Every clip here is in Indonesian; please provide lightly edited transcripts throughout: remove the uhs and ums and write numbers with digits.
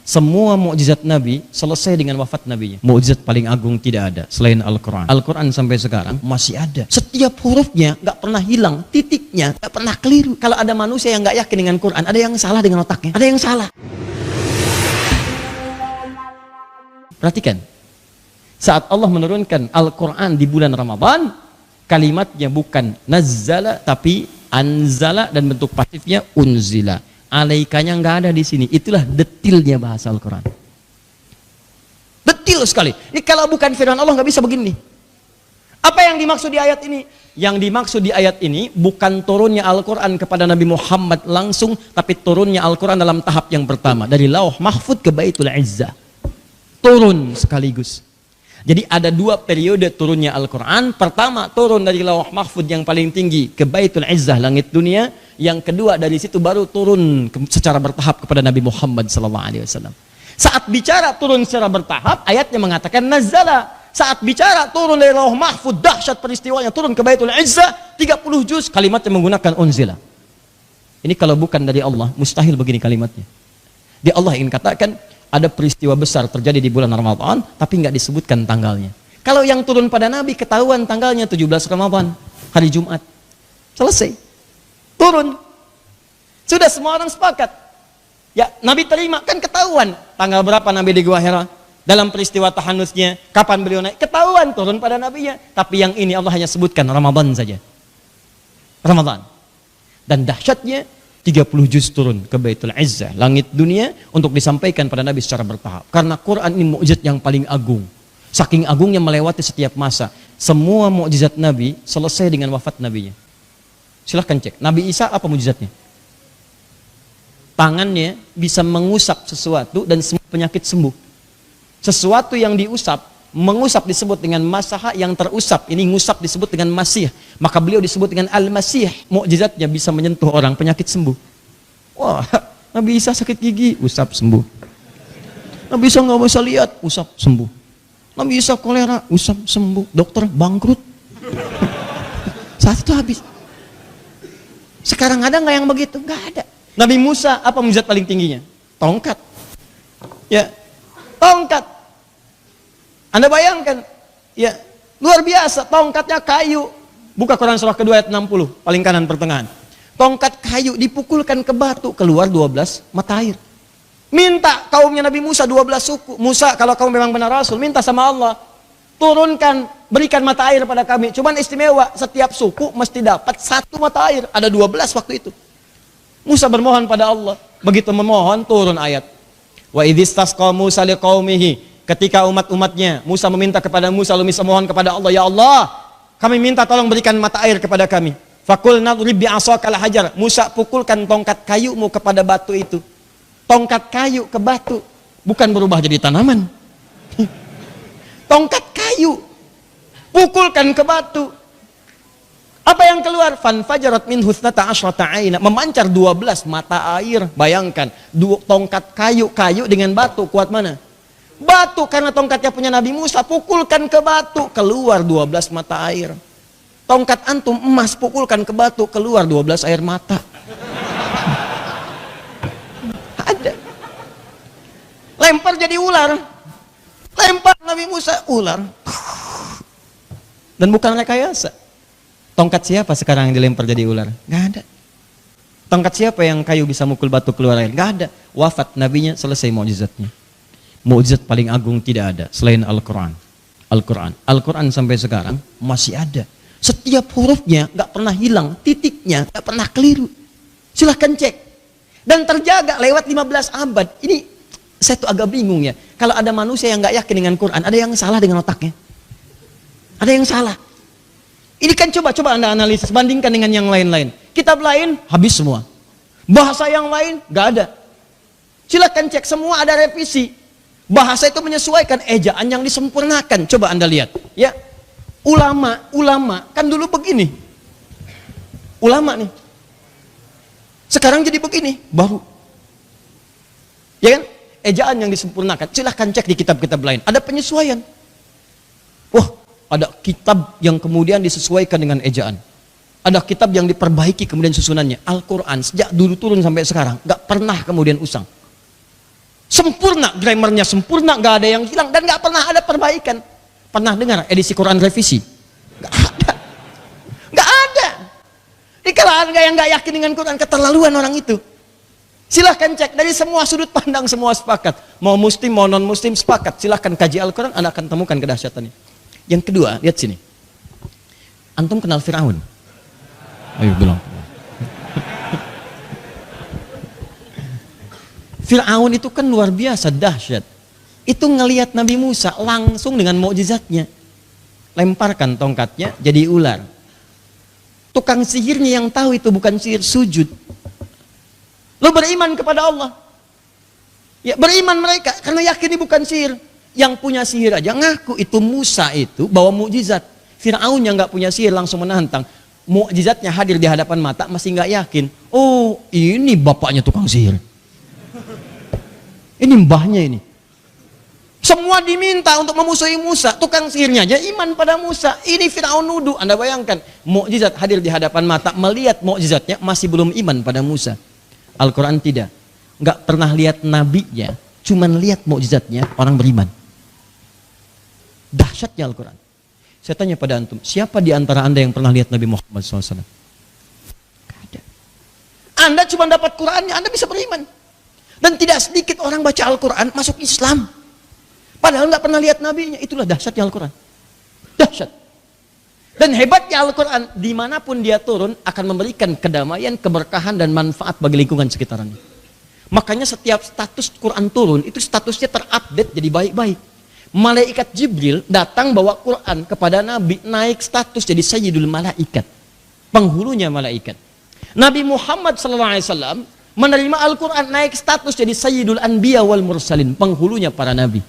Semua mukjizat Nabi selesai dengan wafat Nabinya. Mukjizat paling agung tidak ada selain Al-Quran. Al-Quran sampai sekarang masih ada. Setiap hurufnya nggak pernah hilang, titiknya nggak pernah keliru. Kalau ada manusia yang nggak yakin dengan Quran, ada yang salah dengan otaknya. Ada yang salah. Perhatikan, saat Allah menurunkan Al-Quran di bulan Ramadan, kalimatnya bukan nazzala tapi anzala dan bentuk pasifnya unzila. Alaikanya nggak ada di sini. Itulah detilnya bahasa Al-Quran. Detil sekali. Ini kalau bukan firman Allah nggak bisa begini. Apa yang dimaksud di ayat ini? Yang dimaksud di ayat ini bukan turunnya Al-Quran kepada Nabi Muhammad langsung, tapi turunnya Al-Quran dalam tahap yang pertama, dari Lauh Mahfud ke Baitul Izzah. Turun sekaligus. Jadi ada dua periode turunnya Al-Quran. Pertama turun dari Lauh Mahfud yang paling tinggi ke Baitul Izzah, langit dunia. Yang kedua dari situ baru turun secara bertahap kepada Nabi Muhammad SAW. Saat bicara turun secara bertahap, ayatnya mengatakan nazala. Saat bicara turun dari Lauh Mahfud, dahsyat peristiwanya, turun ke Baitul Izzah, 30 juz, kalimatnya menggunakan unzila. Ini kalau bukan dari Allah, mustahil begini kalimatnya. Di Allah ingin katakan, ada peristiwa besar terjadi di bulan Ramadan, tapi nggak disebutkan tanggalnya. Kalau yang turun pada Nabi, ketahuan tanggalnya 17 Ramadan, hari Jumat. Selesai. Turun. Sudah semua orang sepakat. Ya, Nabi terima, kan ketahuan tanggal berapa Nabi di Gua Hira. Dalam peristiwa tahanusnya, kapan beliau naik, ketahuan turun pada Nabinya. Tapi yang ini Allah hanya sebutkan Ramadan saja. Ramadan. Dan dahsyatnya, 30 juz turun ke Baitul Izzah, langit dunia, untuk disampaikan pada Nabi secara bertahap. Karena Quran ini mukjizat yang paling agung. Saking agungnya melewati setiap masa. Semua mukjizat Nabi selesai dengan wafat Nabinya. Silahkan cek, Nabi Isa apa mukjizatnya? Tangannya bisa mengusap sesuatu dan semua penyakit sembuh. Sesuatu yang diusap, mengusap disebut dengan masaha, yang terusap, ini ngusap disebut dengan masih. Maka beliau disebut dengan Al-Masih. Mukjizatnya bisa menyentuh orang, penyakit sembuh. Wah, Nabi Isa sakit gigi, usap sembuh. Nabi Isa nggak bisa lihat, usap sembuh. Nabi Isa kolera, usap sembuh. Dokter bangkrut. Saat itu habis. Sekarang ada nggak yang begitu? Nggak ada. Nabi Musa, apa mukjizat paling tingginya? Tongkat. Ya, tongkat. Anda bayangkan, ya, luar biasa, tongkatnya kayu. Buka Quran surah kedua ayat 60, paling kanan pertengahan. Tongkat kayu dipukulkan ke batu, keluar 12 mata air. Minta kaumnya Nabi Musa 12 suku. Musa, kalau kamu memang benar Rasul, minta sama Allah, turunkan, berikan mata air pada kami. Cuman istimewa, setiap suku mesti dapat 1 mata air. Ada 12 waktu itu. Musa bermohon pada Allah. Begitu memohon, turun ayat. Wa idhistasqa Musa liqaumihi. Ketika umat-umatnya, Musa meminta kepada Musa, lalu Musa mohon kepada Allah, ya Allah, kami minta tolong berikan mata air kepada kami. Fakul nadrib bi'asakal hajar. Musa pukulkan tongkat kayumu kepada batu itu. Tongkat kayu ke batu, bukan berubah jadi tanaman. Tongkat kayu, pukulkan ke batu. Apa yang keluar? Fanfajarat min husnata asyrata aina. Memancar 12 mata air. Bayangkan, tongkat kayu dengan batu, kuat mana? Batu, karena tongkatnya punya Nabi Musa, pukulkan ke batu, keluar 12 mata air. Tongkat antum emas, pukulkan ke batu, keluar 12 air mata. Ada. Lempar jadi ular. Lempar Nabi Musa, ular. Dan bukan rekayasa. Tongkat siapa sekarang yang dilempar jadi ular? Gak ada. Tongkat siapa yang kayu bisa mukul batu keluar air? Gak ada. Wafat Nabinya, selesai mukjizatnya. Mukjizat paling agung tidak ada selain Al-Quran. Al-Quran sampai sekarang masih ada. Setiap hurufnya nggak pernah hilang, titiknya nggak pernah keliru. Silahkan cek. Dan terjaga lewat 15 abad. Ini saya tuh agak bingung ya. Kalau ada manusia yang nggak yakin dengan Quran, ada yang salah dengan otaknya. Ada yang salah. Ini kan coba Anda analisis, bandingkan dengan yang lain-lain. Kitab lain habis semua. Bahasa yang lain nggak ada. Silahkan cek, semua ada revisi. Bahasa itu menyesuaikan, ejaan yang disempurnakan. Coba Anda lihat, ya. Ulama kan dulu begini. Ulama nih. Sekarang jadi begini, baru. Ya kan? Ejaan yang disempurnakan. Silahkan cek di kitab-kitab lain. Ada penyesuaian. Wah, ada kitab yang kemudian disesuaikan dengan ejaan. Ada kitab yang diperbaiki kemudian susunannya. Al-Quran sejak dulu turun sampai sekarang, gak pernah kemudian usang. Sempurna, grammarnya sempurna, nggak ada yang hilang dan nggak pernah ada perbaikan. Pernah dengar edisi Quran revisi? Nggak ada, nggak ada. Di kalangan yang nggak yakin dengan Quran, keterlaluan orang itu. Silahkan cek dari semua sudut pandang, semua sepakat. Mau muslim, mau non muslim sepakat. Silahkan kaji Al-Quran, Anda akan temukan kedahsyatannya. Yang kedua, lihat sini. Antum kenal Firaun? Ayo bilang. Firaun itu kan luar biasa dahsyat. Itu ngelihat Nabi Musa langsung dengan mukjizatnya. Lemparkan tongkatnya jadi ular. Tukang sihirnya yang tahu itu bukan sihir, sujud. Lo beriman kepada Allah. Ya beriman mereka karena yakin ini bukan sihir. Yang punya sihir aja ngaku itu Musa itu bawa mukjizat. Firaun yang nggak punya sihir langsung menantang. Mukjizatnya hadir di hadapan mata masih nggak yakin. Oh ini bapaknya tukang sihir. Ini mbahnya ini. Semua diminta untuk memusuhi Musa. Tukang sihirnya aja iman pada Musa. Ini Firaun nuduh. Anda bayangkan, mukjizat hadir di hadapan mata, melihat mukjizatnya masih belum iman pada Musa. Al-Quran tidak. Nggak pernah lihat nabinya, cuman lihat mukjizatnya orang beriman. Dahsyatnya Al-Quran. Saya tanya pada antum, siapa di antara Anda yang pernah lihat Nabi Muhammad SAW? Nggak ada. Anda cuma dapat Qurannya, Anda bisa beriman. Dan tidak sedikit orang baca Al-Quran masuk Islam. Padahal nggak pernah lihat nabinya. Itulah dahsyatnya Al-Quran. Dahsyat. Dan hebatnya Al-Quran, dimanapun dia turun, akan memberikan kedamaian, keberkahan, dan manfaat bagi lingkungan sekitarnya. Makanya setiap status Quran turun, itu statusnya terupdate jadi baik-baik. Malaikat Jibril datang bawa Quran kepada Nabi, naik status jadi Sayyidul Malaikat. Penghulunya malaikat. Nabi Muhammad SAW menerima Al-Quran, naik status jadi Sayyidul Anbiya wal Mursalin, penghulunya para nabi.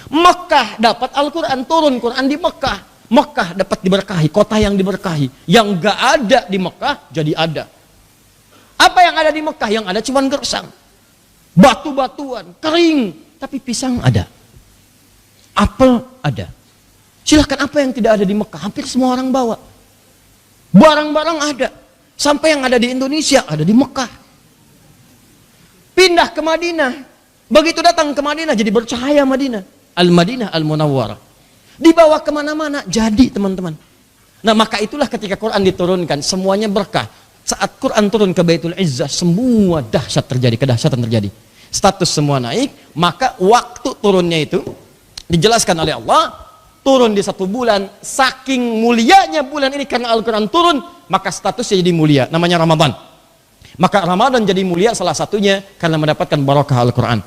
Mekah dapat Al-Quran, turun Quran di Mekah. Mekah dapat diberkahi, kota yang diberkahi. Yang gak ada di Mekah jadi ada. Apa yang ada di Mekah? Yang ada cuma gersang, batu-batuan, kering. Tapi pisang ada, apel ada. Silahkan, apa yang tidak ada di Mekah? Hampir semua orang bawa. Barang-barang ada. Sampai yang ada di Indonesia ada di Mekah. Pindah ke Madinah. Begitu datang ke Madinah jadi bercahaya Madinah. Al-Madinah Al-Munawwarah. Dibawa kemana-mana jadi, teman-teman. Nah maka itulah ketika Quran diturunkan semuanya berkah. Saat Quran turun ke Baitul Izzah, semua dahsyat terjadi, kedahsyatan terjadi. Status semua naik. Maka waktu turunnya itu dijelaskan oleh Allah, turun di 1 bulan. Saking mulianya bulan ini karena Al-Quran turun, maka statusnya jadi mulia, namanya Ramadan. Maka Ramadan jadi mulia salah satunya karena mendapatkan barakah Al-Quran.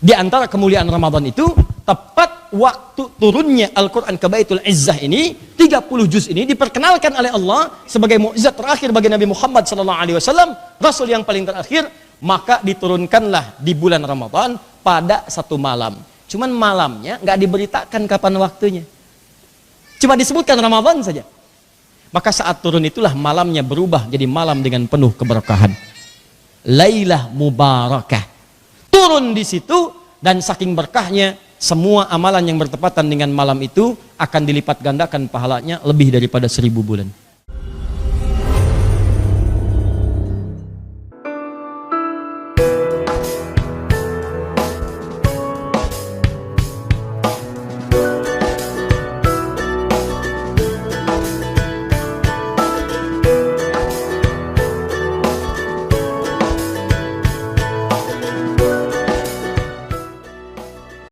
Di antara kemuliaan Ramadan itu, tepat waktu turunnya Al-Quran ke Baitul Izzah ini, 30 juz ini diperkenalkan oleh Allah sebagai mukjizat terakhir bagi Nabi Muhammad SAW, Rasul yang paling terakhir. Maka diturunkanlah di bulan Ramadan pada 1 malam. Cuman malamnya nggak diberitakan kapan waktunya. Cuma disebutkan Ramadan saja. Maka saat turun itulah malamnya berubah jadi malam dengan penuh keberkahan. Lailah Mubarakah. Turun di situ dan saking berkahnya semua amalan yang bertepatan dengan malam itu akan dilipat gandakan pahalanya lebih daripada 1000 bulan.